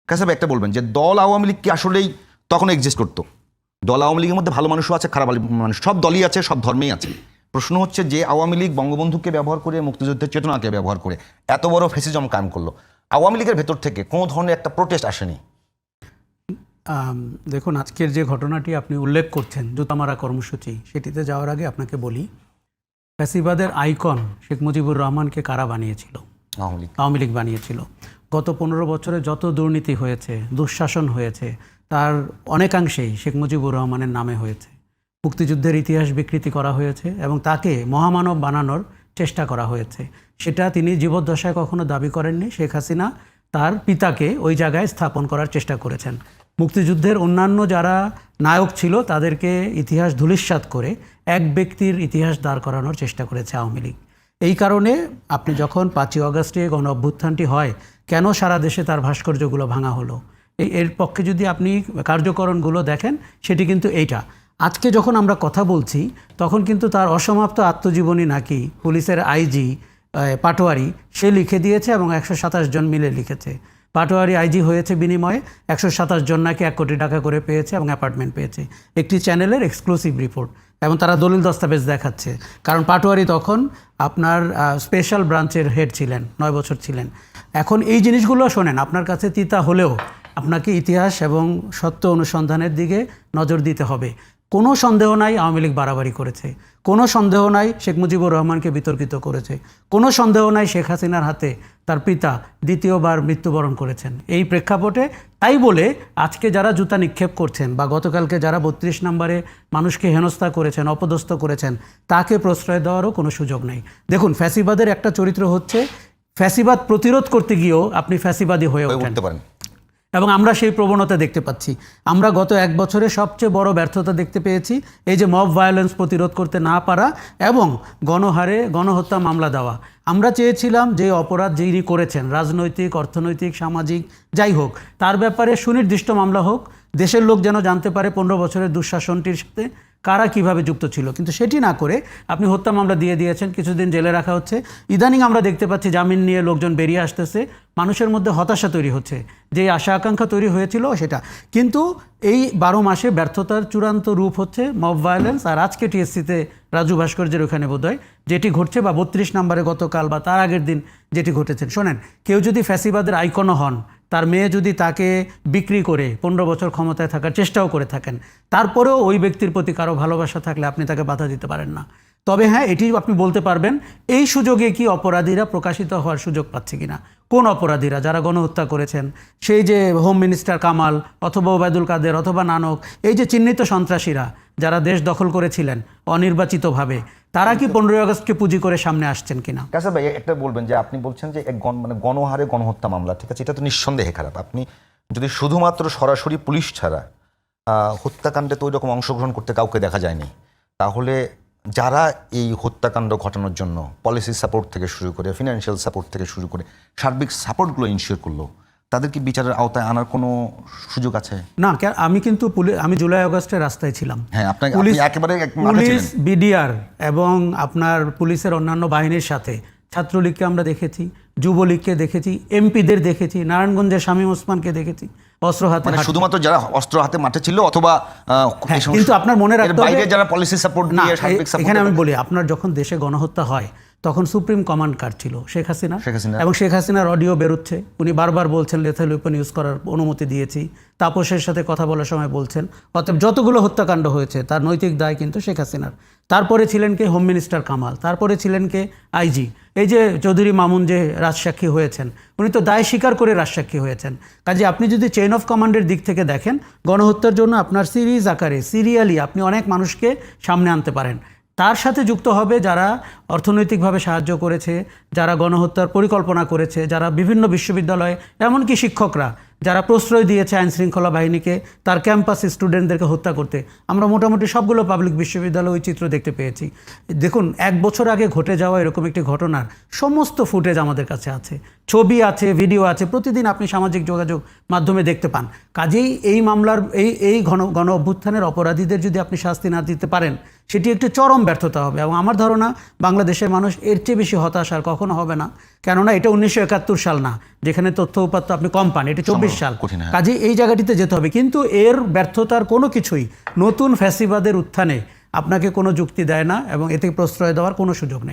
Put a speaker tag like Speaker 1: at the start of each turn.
Speaker 1: কাছে একটা বলবেন যে দল আওয়ামী লীগ কি আসলেই তখন এক্সিস্ট করতো? দল আওয়ামী লীগের মধ্যে ভালো মানুষও আছে, খারাপ মানুষ, সব দলই আছে, সব ধর্মেই আছে। প্রশ্ন হচ্ছে যে আওয়ামী লীগ বঙ্গবন্ধুকে ব্যবহার করে, মুক্তিযুদ্ধের চেতনাকে ব্যবহার করে এত বড় ফ্যাসিজম কায়েম করলো, আওয়ামী লীগের ভেতর থেকে কোনো ধরনের একটা প্রোটেস্ট আসেনি?
Speaker 2: দেখুন, আজকের যে ঘটনাটি আপনি উল্লেখ করছেন, জুতামারা কর্মসূচি, সেটিতে যাওয়ার আগে আপনাকে বলি, ফ্যাসিবাদের আইকন শেখ মুজিবুর রহমানকে কারা বানিয়েছিল? আওয়ামী লীগ বানিয়েছিল। গত 15 বছরে যত দুর্নীতি হয়েছে, দুঃশাসন হয়েছে, তার অনেকাংশেই শেখ মুজিবুর রহমানের নামে হয়েছে। মুক্তিযুদ্ধের ইতিহাস বিকৃতি করা হয়েছে এবং তাকে মহামানব বানানোর চেষ্টা করা হয়েছে। সেটা তিনি জীবদ্দশায় কখনো দাবি করেননি। শেখ হাসিনা তার পিতাকে ওই জায়গায় স্থাপন করার চেষ্টা করেছেন। মুক্তিযুদ্ধের অন্যান্য যারা নায়ক ছিল তাদেরকে ইতিহাস ধূলিসাৎ করে এক ব্যক্তির ইতিহাস দাঁড় করানোর চেষ্টা করেছে আওয়ামী লীগ। এই কারণে আপনি যখন 5ই অগাস্টে গণ অভ্যুত্থানটি হয়, কেন সারা দেশে তার ভাস্কর্যগুলো ভাঙা হলো, এর পক্ষে যদি আপনি কার্যকরণগুলো দেখেন, সেটি কিন্তু এইটা। আজকে যখন আমরা কথা বলছি তখন কিন্তু তার অসমাপ্ত আত্মজীবনী নাকি পুলিশের আইজি পাটোয়ারি সে লিখে দিয়েছে এবং 127 জন মিলে লিখেছে। পাটোয়ারি আইজি হয়েছে বিনিময়ে 127 জন নাকি 1 কোটি টাকা করে পেয়েছে এবং অ্যাপার্টমেন্ট পেয়েছে। একটি চ্যানেলের এক্সক্লুসিভ রিপোর্ট, এবং তারা দলিল দস্তাবেজ দেখাচ্ছে। কারণ পাটোয়ারি তখন আপনার স্পেশাল ব্রাঞ্চের হেড ছিলেন, 9 বছর ছিলেন। এখন এই জিনিসগুলো শোনেন, আপনার কাছে তিতা হলেও আপনাকে ইতিহাস এবং সত্য অনুসন্ধানের দিকে নজর দিতে হবে। কোনো সন্দেহ নাই আওয়ামী লীগ বাড়াবাড়ি করেছে, কোনো সন্দেহ নাই শেখ মুজিবুর রহমানকে বিতর্কিত করেছে, কোনো সন্দেহ নাই শেখ হাসিনার হাতে তার পিতা দ্বিতীয়বার মৃত্যুবরণ করেছেন। এই প্রেক্ষাপটে তাই বলে আজকে যারা জুতা নিক্ষেপ করছেন বা গতকালকে যারা 32 নম্বরে মানুষকে হেনস্থা করেছেন, অপদস্থ করেছেন, তাকে প্রশ্রয় দেওয়ারও কোনো সুযোগ নেই। দেখুন, ফ্যাসিবাদের একটা চরিত্র হচ্ছে ফ্যাসিবাদ প্রতিরোধ করতে গিয়েও আপনি ফ্যাসিবাদী হয়ে উঠতে পারেন, এবং আমরা সেই প্রবণতা দেখতে পাচ্ছি। আমরা গত 1 বছরে সবচেয়ে বড় ব্যর্থতা দেখতে পেয়েছি এই যে মব ভায়োলেন্স প্রতিরোধ করতে না পারা এবং গণহারে গণহত্যা মামলা দেওয়া। আমরা চেয়েছিলাম যে অপরাধ যিনি করেছেন, রাজনৈতিক, অর্থনৈতিক, সামাজিক, যাই হোক, তার ব্যাপারে সুনির্দিষ্ট মামলা হোক, দেশের লোক যেন জানতে পারে 15 বছরের দুঃশাসনটির সাথে কারা কিভাবে যুক্ত ছিল। কিন্তু সেটি না করে আপনি হত্যা মামলা দিয়ে দিয়েছেন, কিছুদিন জেলে রাখা হচ্ছে। ইদানিং আমরা দেখতে পাচ্ছি জামিন নিয়ে লোকজন বেরিয়ে আসতেছে, মানুষের মধ্যে হতাশা তৈরি হচ্ছে, যে আশা আকাঙ্ক্ষা তৈরি হয়েছিল সেটা। কিন্তু এই 12 মাসে ব্যর্থতার চূড়ান্ত রূপ হচ্ছে মব ভায়োলেন্স। আর আজকে টিএসসিতে রাজু ভাস্কর্যের ওখানে বোধহয় যেটি ঘটছে, বা 32 নম্বরে গতকাল বা তার আগের দিন যেটি ঘটেছে। শোনেন, কেউ যদি ফ্যাসিবাদের আইকনও হন, তার মেয়ে যদি তাকে বিক্রি করে 15 বছর ক্ষমতায় থাকার চেষ্টাও করে থাকেন, তারপরেও ওই ব্যক্তির প্রতি কারো ভালোবাসা থাকলে আপনি তাকে বাধা দিতে পারেন না। তবে হ্যাঁ, এটি আপনি বলতে পারবেন এই সুযোগে কি অপরাধীরা প্রকাশিত হওয়ার সুযোগ পাচ্ছে কিনা। কোন অপরাধীরা? যারা গণহত্যা করেছেন, সেই যে হোম মিনিস্টার কামাল অথবা ওবায়দুল কাদের অথবা নানক, এই যে চিহ্নিত সন্ত্রাসীরা যারা দেশ দখল করেছিলেন অনির্বাচিতভাবে, তারা কি 15 আগস্টকে পুঁজি করে সামনে আসছেন কিনা?
Speaker 1: কাছে ভাই একটা বলবেন যে আপনি বলছেন যে মানে গণহারে গণহত্যা মামলা, ঠিক আছে, এটা তো নিঃসন্দেহে খারাপ। আপনি যদি শুধুমাত্র সরাসরি পুলিশ ছাড়া হত্যাকাণ্ডে তো ওই রকম অংশগ্রহণ করতে কাউকে দেখা যায়নি, তাহলে যারা এই হত্যাকাণ্ড ঘটানোর জন্য পলিসি সাপোর্ট থেকে শুরু করে, ফিনান্সিয়াল সাপোর্ট থেকে শুরু করে সার্বিক সাপোর্টগুলো ইনশিওর করলো, তাদের কি বিচারের আওতায় আনার কোনো সুযোগ আছে?
Speaker 2: না, আমি কিন্তু আমি জুলাই আগস্টের রাস্তায় ছিলাম।
Speaker 1: হ্যাঁ,
Speaker 2: পুলিশ, বিডিআর এবং আপনার পুলিশের অন্যান্য বাহিনীর সাথে ছাত্রলীগকে আমরা দেখেছি, যুবলীগকে দেখেছি, এমপিদের দেখেছি, নারায়ণগঞ্জের শামীম ওসমানকে দেখেছি অস্ত্র হাতে।
Speaker 1: শুধুমাত্র যারা অস্ত্র হাতে মাঠে ছিল অথবা
Speaker 2: কিন্তু আপনার মনে রাখতে হবে
Speaker 1: যারা পলিসি সাপোর্ট দিয়ে সার্বিক সাপোর্ট।
Speaker 2: এখানে আমি বলি, আপনার যখন দেশে গণহত্যা হয় তখন সুপ্রিম কমান্ড কার ছিল? শেখ হাসিনা। এবং শেখ হাসিনার অডিও বেরোচ্ছে, উনি বারবার বলছেন লেথাল ওয়েপন ইউজ করার অনুমতি দিয়েছি, তাপসের সাথে কথা বলার সময় বলছেন। অতএব যতগুলো হত্যাকাণ্ড হয়েছে তার নৈতিক দায় কিন্তু শেখ হাসিনার। তারপরে ছিলেন কে? Home minister Kamal. তারপরে ছিলেন কে? আইজি। এই যে চৌধুরী মামুন যে রাজসাক্ষী হয়েছেন, উনি তো দায় স্বীকার করে রাজসাক্ষী হয়েছেন। কাজে আপনি যদি চেইন অফ কমান্ডের দিক থেকে দেখেন, গণহত্যার জন্য আপনার সিরিজ আকারে, সিরিয়ালি আপনি অনেক মানুষকে সামনে আনতে পারেন। তার সাথে যুক্ত হবে যারা অর্থনৈতিকভাবে সাহায্য করেছে, যারা গণহত্যার পরিকল্পনা করেছে, যারা বিভিন্ন বিশ্ববিদ্যালয়ে, এমনকি শিক্ষকরা যারা প্রশ্রয় দিয়েছে আইন শৃঙ্খলা বাহিনীকে তার ক্যাম্পাসে স্টুডেন্টদেরকে হত্যা করতে। আমরা মোটামুটি সবগুলো পাবলিক বিশ্ববিদ্যালয়ে ওই চিত্র দেখতে পেয়েছি। দেখুন, 1 বছর আগে ঘটে যাওয়া এরকম একটি ঘটনার সমস্ত ফুটেজ আমাদের কাছে আছে, ছবি আছে, ভিডিও আছে, প্রতিদিন আপনি সামাজিক যোগাযোগ মাধ্যমে দেখতে পান। কাজেই এই মামলার এই গণ অভ্যুত্থানের অপরাধীদের যদি আপনি শাস্তি না দিতে পারেন, সেটি একটি চরম ব্যর্থতা হবে। এবং আমার ধারণা বাংলাদেশের মানুষ এর চেয়ে বেশি হতাশ আর কখনো হবে না, কেননা এটা 1971 সাল না, যেখানে তথ্য উপাত্ত আপনি কম পান, এটা 24 সাল।
Speaker 1: কঠিন, হ্যাঁ।
Speaker 2: কাজে এই জায়গাটিতে যেতে হবে, কিন্তু এর ব্যর্থতার কোনো কিছুই নতুন ফ্যাসিবাদের উত্থানে আপনাকে কোনো যুক্তি দেয় না এবং এতে প্রশ্রয় দেওয়ার কোনো সুযোগ নেই।